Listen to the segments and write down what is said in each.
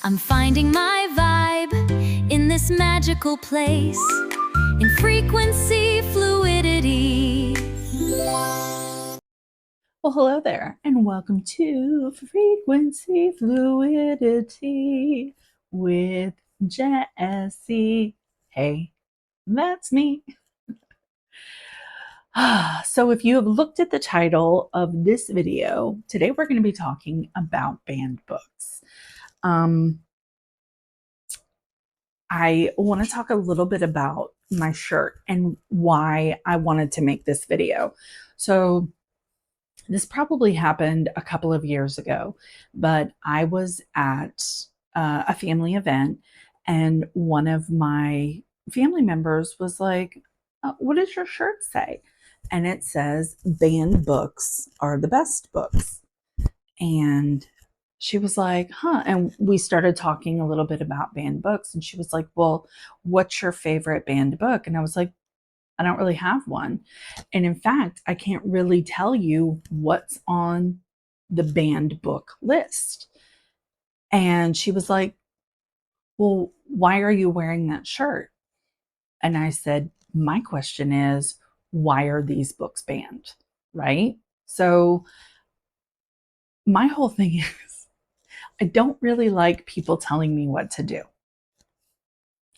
I'm finding my vibe in this magical place, in frequency fluidity. Well, hello there, and welcome to Frequency Fluidity with Jessie. Hey, that's me. So if you have looked at the title of this video, today we're going to be talking about banned books. I want to talk a little bit about my shirt and why I wanted to make this video. So this probably happened a couple of years ago, but I was at a family event, and one of my family members was like, what does your shirt say? And it says, banned books are the best books. And she was like, huh. And we started talking a little bit about banned books. And she was like, well, what's your favorite banned book? And I was like, I don't really have one. And in fact, I can't really tell you what's on the banned book list. And she was like, well, why are you wearing that shirt? And I said, my question is, why are these books banned? Right? So my whole thing is, I don't really like people telling me what to do.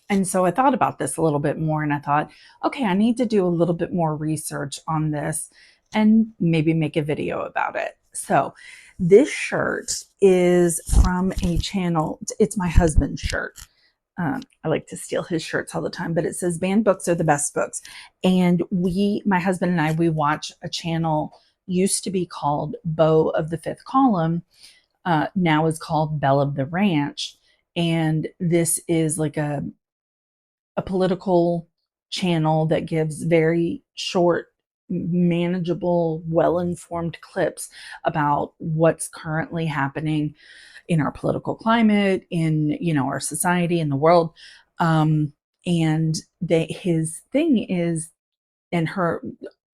And so I thought about this a little bit more, and I thought, okay, I need to do a little bit more research on this and maybe make a video about it. So this shirt is from a channel. It's my husband's shirt. I like to steal his shirts all the time, but it says banned books are the best books. And my husband and I, we watch a channel used to be called Beau of the Fifth Column. Now is called Belle of the Ranch. And this is like a political channel that gives very short, manageable, well-informed clips about what's currently happening in our political climate, in our society, in the world. And his thing is, and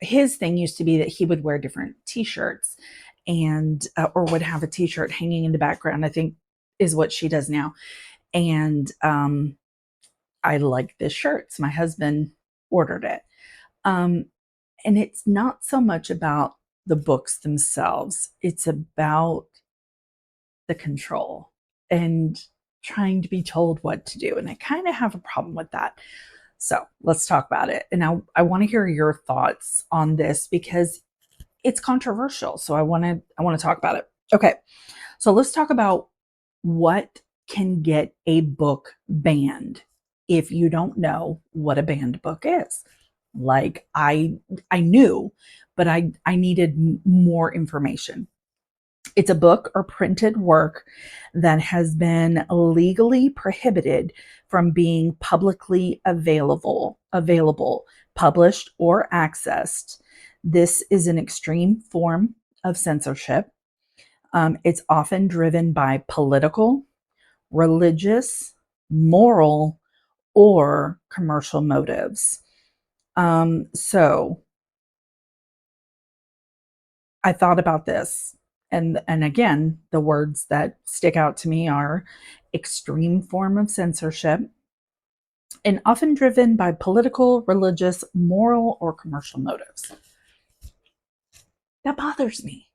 his thing used to be that he would wear different T-shirts and or would have a T-shirt hanging in the background, I think is what she does now. And I like this shirt. So my husband ordered it. And it's not so much about the books themselves. It's about the control and trying to be told what to do. And I kind of have a problem with that. So let's talk about it. And I want to hear your thoughts on this because it's controversial. So I want to talk about it. Okay. So let's talk about what can get a book banned if you don't know what a banned book is. Like I knew, but I needed more information. It's a book or printed work that has been legally prohibited from being publicly available, published or accessed. This is an extreme form of censorship. It's often driven by political, religious, moral, or commercial motives. So I thought about this, and again, the words that stick out to me are extreme form of censorship and often driven by political, religious, moral, or commercial motives. That bothers me,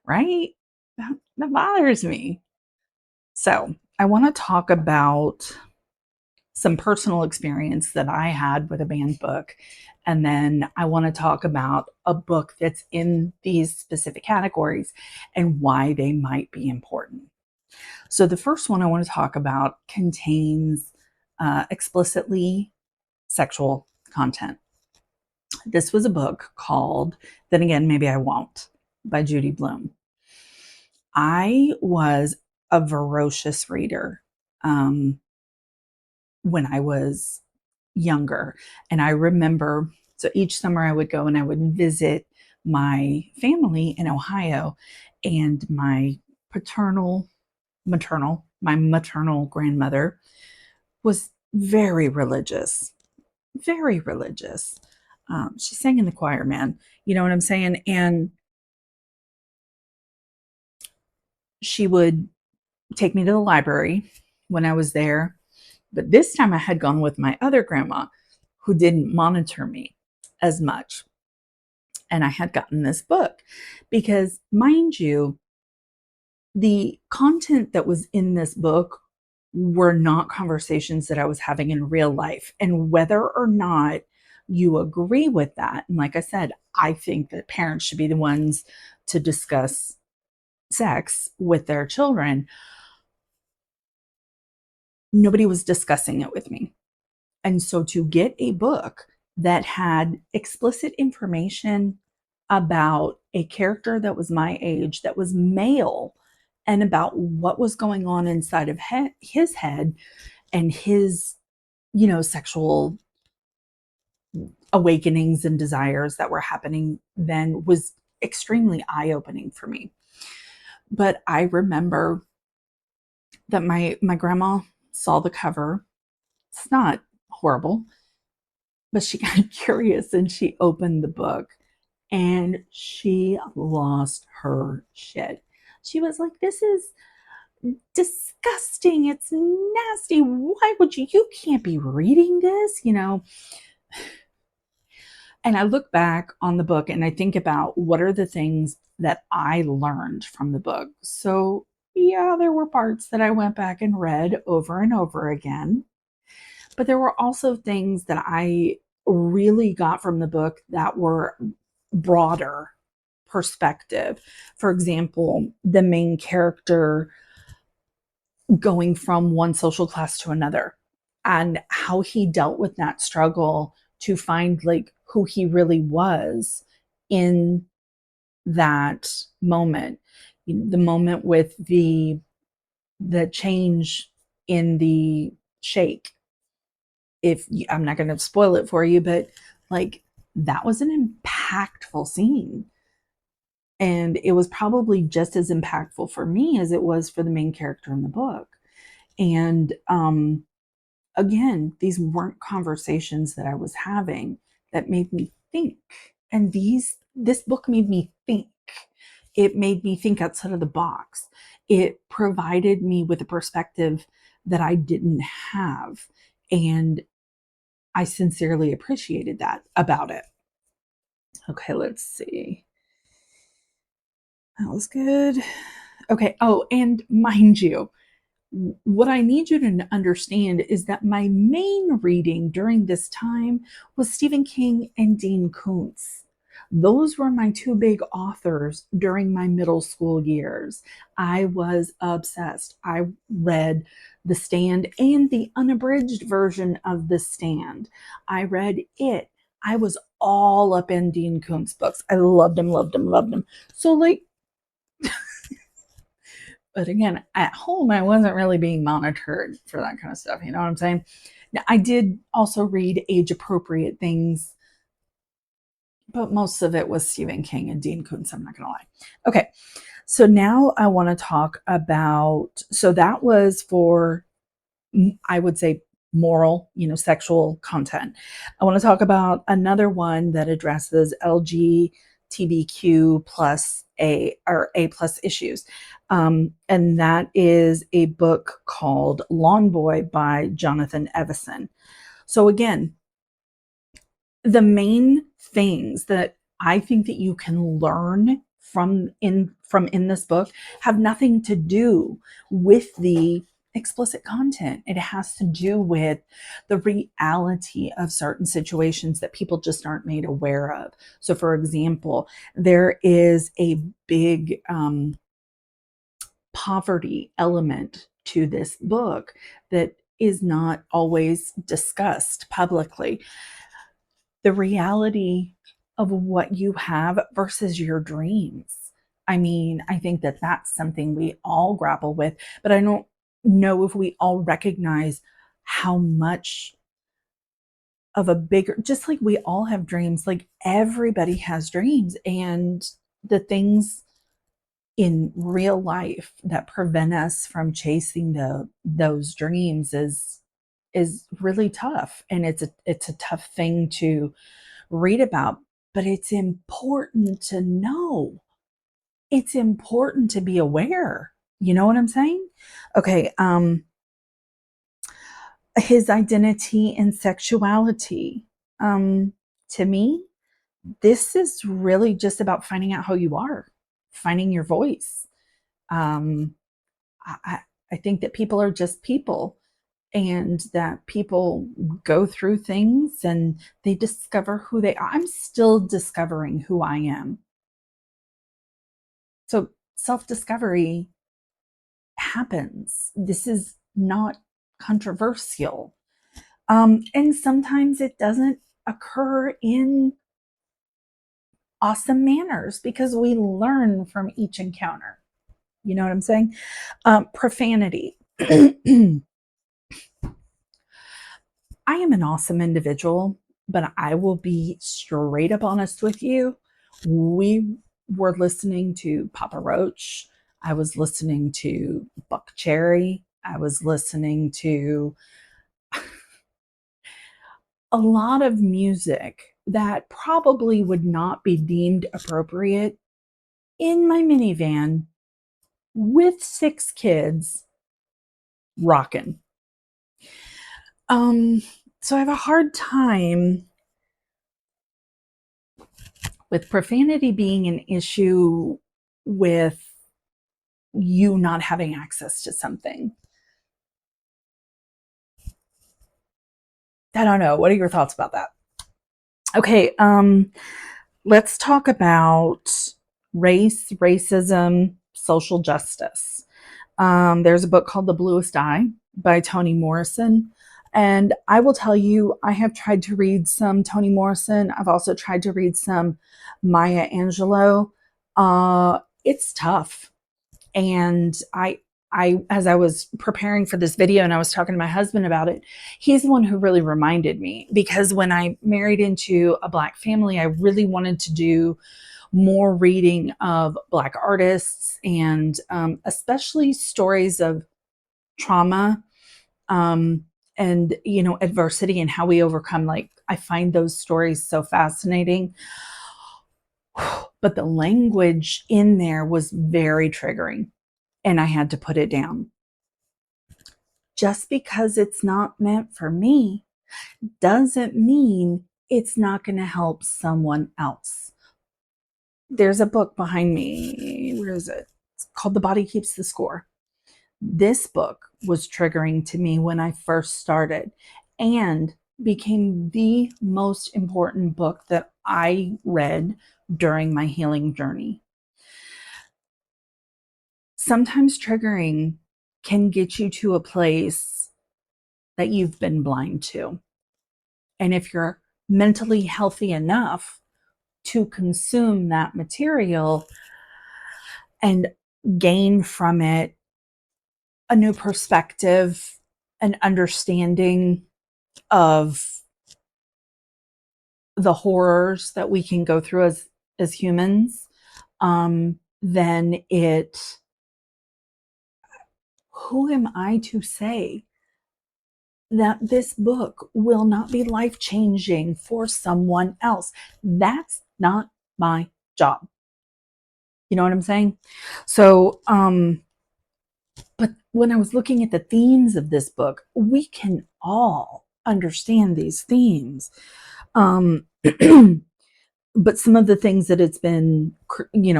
right? That bothers me. So I want to talk about some personal experience that I had with a banned book. And then I want to talk about a book that's in these specific categories and why they might be important. So the first one I want to talk about contains explicitly sexual content. This was a book called, Then Again, Maybe I Won't, by Judy Blume. I was a voracious reader. When I was younger. And I remember, so each summer I would go and I would visit my family in Ohio, and my maternal grandmother was very religious, very religious. She sang in the choir, man. You know what I'm saying? And she would take me to the library when I was there. But this time I had gone with my other grandma who didn't monitor me as much. And I had gotten this book because, mind you, the content that was in this book were not conversations that I was having in real life. And whether or not you agree with that, and like I said, I think that parents should be the ones to discuss sex with their children. Nobody was discussing it with me. And so to get a book that had explicit information about a character that was my age, that was male, and about what was going on inside of his head and his, sexual awakenings and desires that were happening then was extremely eye-opening for me. But I remember that my grandma saw the cover. It's not horrible, but she got curious and she opened the book and she lost her shit. She was like, "This is disgusting. It's nasty. Why would you can't be reading this, And I look back on the book and I think about what are the things that I learned from the book. So, yeah, there were parts that I went back and read over and over again. But there were also things that I really got from the book that were broader perspective. For example, the main character going from one social class to another and how he dealt with that struggle to find like who he really was in that moment. The moment with the change in the shake. I'm not going to spoil it for you, but like that was an impactful scene. And it was probably just as impactful for me as it was for the main character in the book. And again, these weren't conversations that I was having that made me think. And this book made me think. It made me think outside of the box. It provided me with a perspective that I didn't have. And I sincerely appreciated that about it. Okay, let's see. That was good. Okay. Oh, and mind you, what I need you to understand is that my main reading during this time was Stephen King and Dean Koontz. Those were my two big authors during my middle school years. I was obsessed. I read The Stand and the unabridged version of The Stand. I read it. I was all up in Dean Koontz books. I loved him, loved him, loved him. So, like, but again, at home, I wasn't really being monitored for that kind of stuff. You know what I'm saying? Now, I did also read age appropriate things, but most of it was Stephen King and Dean Koontz. I'm not going to lie. Okay. So now I want to talk about, so that was for, I would say, moral, sexual content. I want to talk about another one that addresses LGBTQ plus A plus issues. And that is a book called Lawn Boy by Jonathan Evison. So again, the main things that I think that you can learn from in this book have nothing to do with the explicit content. It has to do with the reality of certain situations that people just aren't made aware of. So for example, there is a big poverty element to this book that is not always discussed publicly. The reality of what you have versus your dreams. I mean, I think that that's something we all grapple with, but I don't know if we all recognize how much of a bigger, just like we all have dreams, like everybody has dreams, and the things in real life that prevent us from chasing those dreams is really tough, and it's a tough thing to read about, but it's important to know. It's important to be aware. You know what I'm saying? Okay, his identity and sexuality. To me, this is really just about finding out who you are, finding your voice. Um, I think that people are just people, and that people go through things and they discover who they are. I'm still discovering who I am. So self-discovery happens. This is not controversial. And sometimes it doesn't occur in awesome manners because we learn from each encounter. You know what I'm saying? Profanity. I am an awesome individual, but I will be straight up honest with you. We were listening to Papa Roach. I was listening to Buck Cherry. I was listening to a lot of music that probably would not be deemed appropriate in my minivan with 6 kids rocking. So I have a hard time with profanity being an issue with you not having access to something. I don't know. What are your thoughts about that? Okay, let's talk about race, racism, social justice. There's a book called The Bluest Eye by Toni Morrison. And I will tell you, I have tried to read some Toni Morrison. I've also tried to read some Maya Angelou. It's tough. And as I was preparing for this video and I was talking to my husband about it, he's the one who really reminded me, because when I married into a Black family, I really wanted to do more reading of Black artists, and especially stories of trauma, and adversity and how we overcome. Like, I find those stories so fascinating, but the language in there was very triggering, and I had to put it down. Just because it's not meant for me doesn't mean it's not going to help someone else. There's a book behind me. Where is it? It's called The Body Keeps the Score. This book was triggering to me when I first started, and became the most important book that I read during my healing journey. Sometimes triggering can get you to a place that you've been blind to. And if you're mentally healthy enough to consume that material and gain from it a new perspective, an understanding of the horrors that we can go through as humans, then who am I to say that this book will not be life-changing for someone else? That's not my job. You know what I'm saying? So, but when I was looking at the themes of this book, we can all understand these themes. But some of the things that it's been,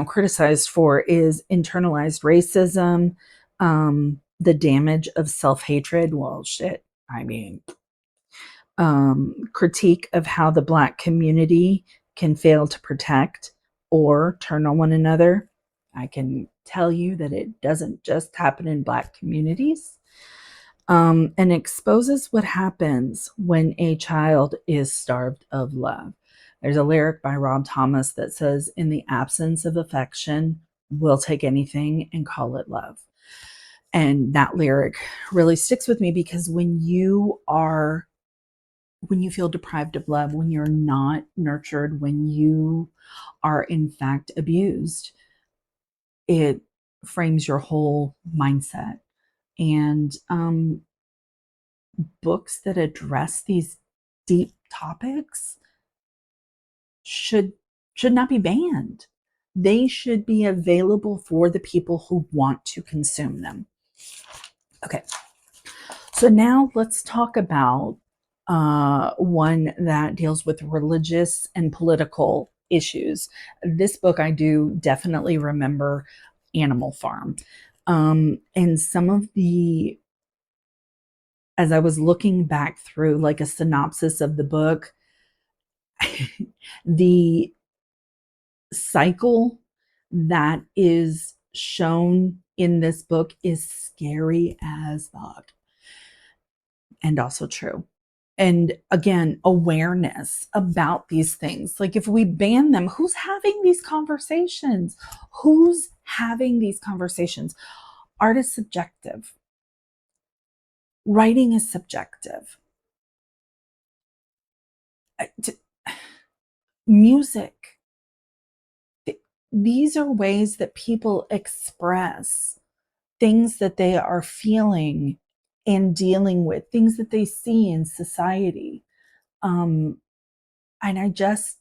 criticized for is internalized racism, the damage of self-hatred. Well, shit. I mean, critique of how the Black community can fail to protect or turn on one another. I can tell you that it doesn't just happen in Black communities. And exposes what happens when a child is starved of love. There's a lyric by Rob Thomas that says, "In the absence of affection, we'll take anything and call it love." And that lyric really sticks with me, because when you feel deprived of love, when you're not nurtured, when you are in fact abused, it frames your whole mindset. And books that address these deep topics should not be banned. They should be available for the people who want to consume them. Okay. So now let's talk about one that deals with religious and political issues. This book I do definitely remember Animal Farm. And some of the, as I was looking back through like a synopsis of the book, the cycle that is shown in this book is scary as fuck and also true. And again, awareness about these things. Like if we ban them, who's having these conversations? Who's having these conversations? Art is subjective. Writing is subjective. Music. These are ways that people express things that they are feeling and dealing with, things that they see in society. And I just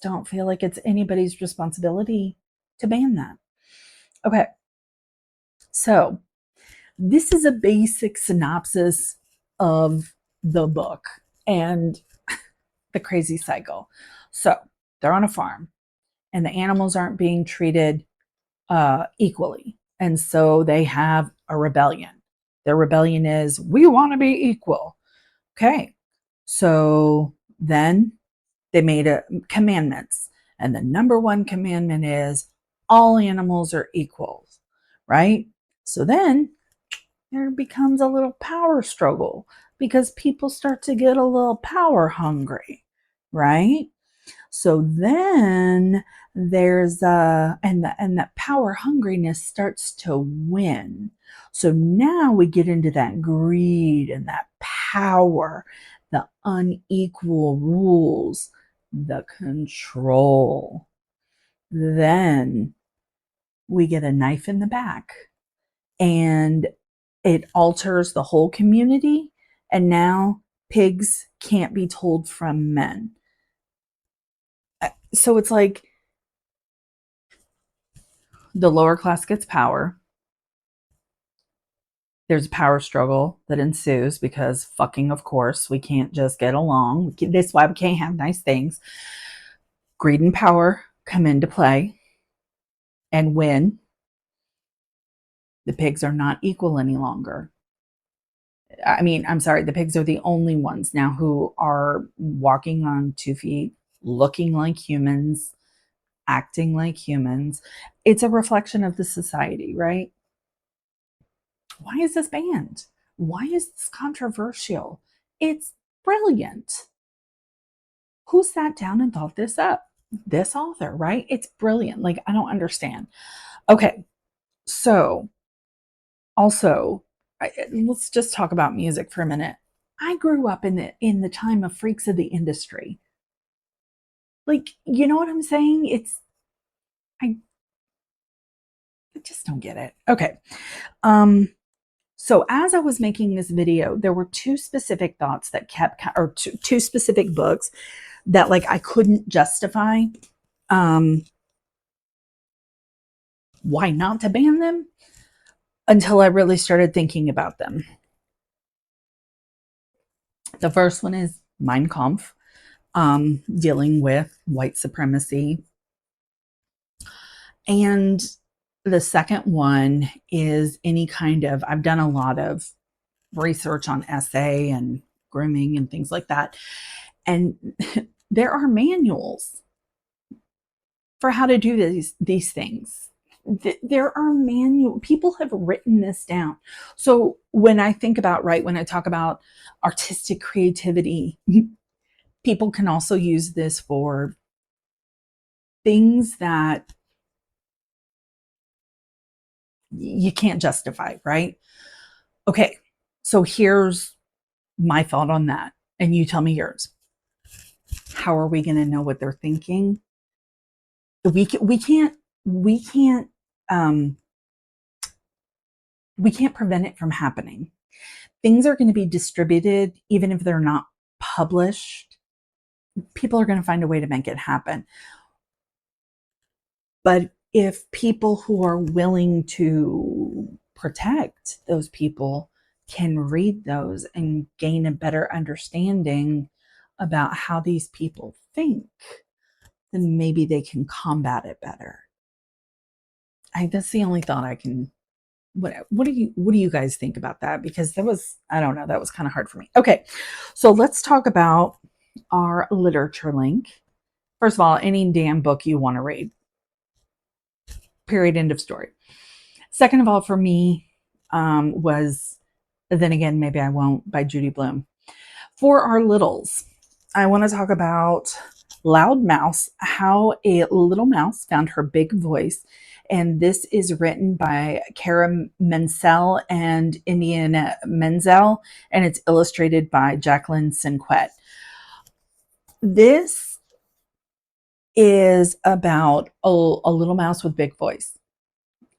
don't feel like it's anybody's responsibility to ban that. Okay. So, this is a basic synopsis of the book and the crazy cycle. So, they're on a farm and the animals aren't being treated equally. And so they have a rebellion. Their rebellion is, we want to be equal. Okay. So then they made commandments. And the number one commandment is all animals are equals, right? So then there becomes a little power struggle because people start to get a little power hungry, right? So then there's and that power hungriness starts to win. So now we get into that greed and that power, the unequal rules, the control. Then we get a knife in the back and it alters the whole community. And now pigs can't be told from men. So it's like the lower class gets power. There's a power struggle that ensues because fucking, of course, we can't just get along. That's why we can't have nice things. Greed and power come into play. And when the pigs are not equal any longer. I mean, I'm sorry, the pigs are the only ones now who are walking on 2 feet, looking like humans, acting like humans. It's a reflection of the society, right? Why is this banned? Why is this controversial? It's brilliant. Who sat down and thought this up? This author, right? It's brilliant. Like, I don't understand. Okay, so also, let's just talk about music for a minute. I grew up in the time of freaks of the industry. Like, you know what I'm saying? I just don't get it. Okay. So as I was making this video, there were two specific thoughts that kept, or two specific books that like I couldn't justify why not to ban them until I really started thinking about them. The first one is Mein Kampf, dealing with white supremacy. And the second one is any kind of, I've done a lot of research on essay and grooming and things like that. And there are manuals for how to do these things. There are manual, people have written this down. So when I think about, right, when I talk about artistic creativity, people can also use this for things that you can't justify, right? Okay, so here's my thought on that, and you tell me yours. How are we going to know what they're thinking? We can't um, we can't prevent it from happening. Things are going to be distributed, even if they're not published. People are going to find a way to make it happen. But if people who are willing to protect those people can read those and gain a better understanding about how these people think, then maybe they can combat it better. That's the only thought I can. What do you guys think about that? Because that was, I don't know, that was kind of hard for me. Okay, so let's talk about our literature link. First of all, any damn book you want to read. Period. End of story. Second of all, for me, was Then Again, Maybe I Won't by Judy Blume. For our littles, I want to talk about Loud Mouse, how a little mouse found her big voice. And this is written by Kara Menzel and Idena Menzel, and it's illustrated by Jacqueline Sinquet. This is about a little mouse with big voice.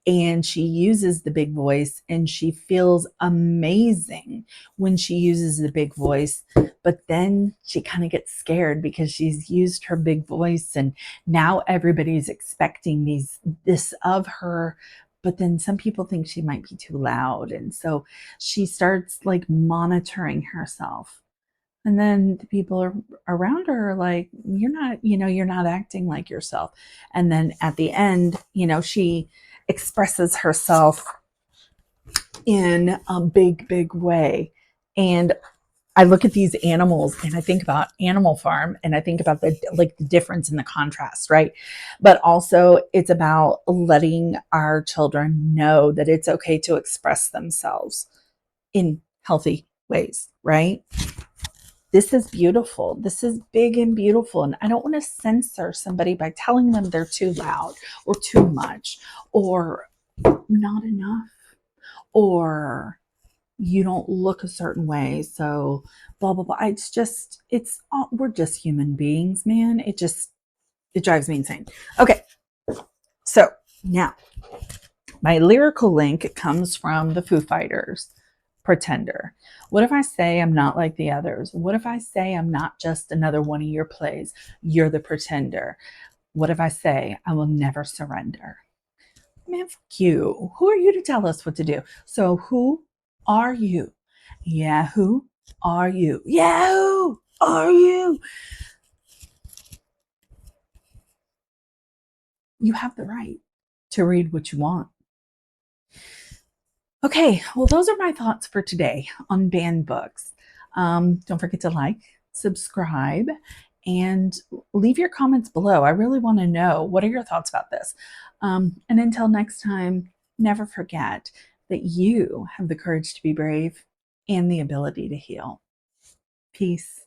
And she uses the big voice, and she feels amazing when she uses the big voice. But then she kind of gets scared because she's used her big voice, and now everybody's expecting this of her. But then some people think she might be too loud. And so she starts like monitoring herself. And then the people around her are like, you're not acting like yourself. And then at the end, she expresses herself in a big, big way. And I look at these animals and I think about Animal Farm, and I think about the difference in the contrast, right? But also it's about letting our children know that it's okay to express themselves in healthy ways, right? This is beautiful. This is big and beautiful. And I don't want to censor somebody by telling them they're too loud or too much or not enough, or you don't look a certain way. So blah, blah, blah. We're just human beings, man. It drives me insane. Okay. So now my lyrical link comes from the Foo Fighters. Pretender. What if I say I'm not like the others? What if I say I'm not just another one of your plays? You're the pretender. What if I say I will never surrender? Man, fuck you. Who are you to tell us what to do? So who are you? Yeah, who are you? Yeah, who are you? You have the right to read what you want. Okay, well, those are my thoughts for today on banned books. Don't forget to like, subscribe, and leave your comments below. I really want to know, what are your thoughts about this? And until next time, never forget that you have the courage to be brave and the ability to heal. Peace.